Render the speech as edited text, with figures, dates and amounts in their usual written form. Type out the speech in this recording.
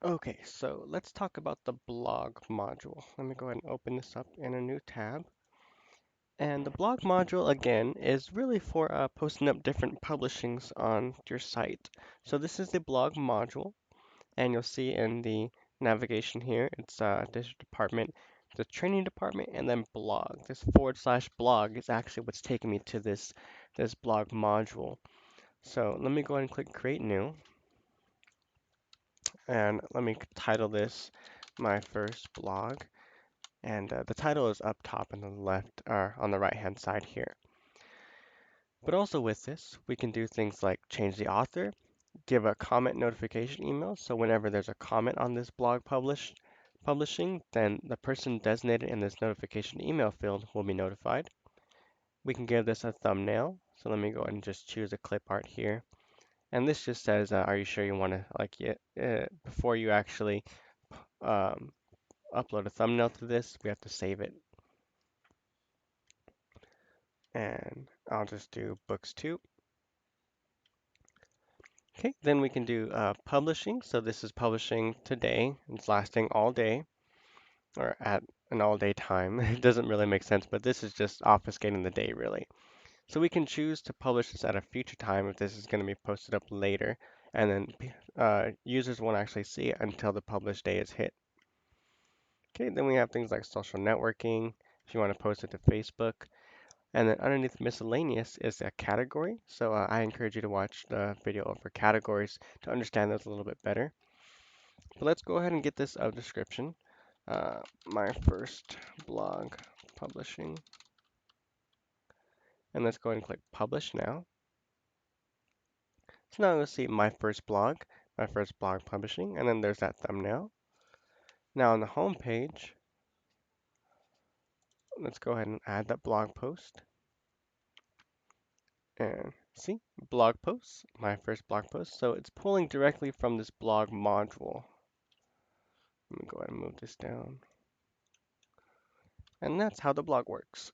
Okay, so let's talk about the blog module. Let me go ahead and open this up in a new tab. And the blog module, again, is really for posting up different publishings on your site. So this is the blog module, and you'll see in the navigation here, it's digital department, the training department, and then blog. This / blog is actually what's taking me to this blog module. So let me go ahead and click create new, and let me title this my first blog. And the title is up top on the left, or on the right hand side here. But also with this, we can do things like change the author, give a comment notification email. So whenever there's a comment on this blog publishing, then the person designated in this notification email field will be notified. We can give this a thumbnail. So let me go ahead and just choose a clip art here. And this just says, are you sure you want to like it? Before you actually um, upload a thumbnail to this, we have to save it. And I'll just do books 2. Okay, then we can do publishing. So this is publishing today. It's lasting all day or at an all day time. It doesn't really make sense, but this is just obfuscating the day really. So we can choose to publish this at a future time if this is going to be posted up later, and then users won't actually see it until the published day is hit. Okay, then we have things like social networking, if you want to post it to Facebook. And then underneath miscellaneous is a category. So I encourage you to watch the video for categories to understand those a little bit better. But let's go ahead and get this description. My first blog publishing. And let's go ahead and click publish now. So now you'll see my first blog publishing, and then there's that thumbnail. Now on the home page, let's go ahead and add that blog post. And see, blog posts, my first blog post. So it's pulling directly from this blog module. Let me go ahead and move this down. And that's how the blog works.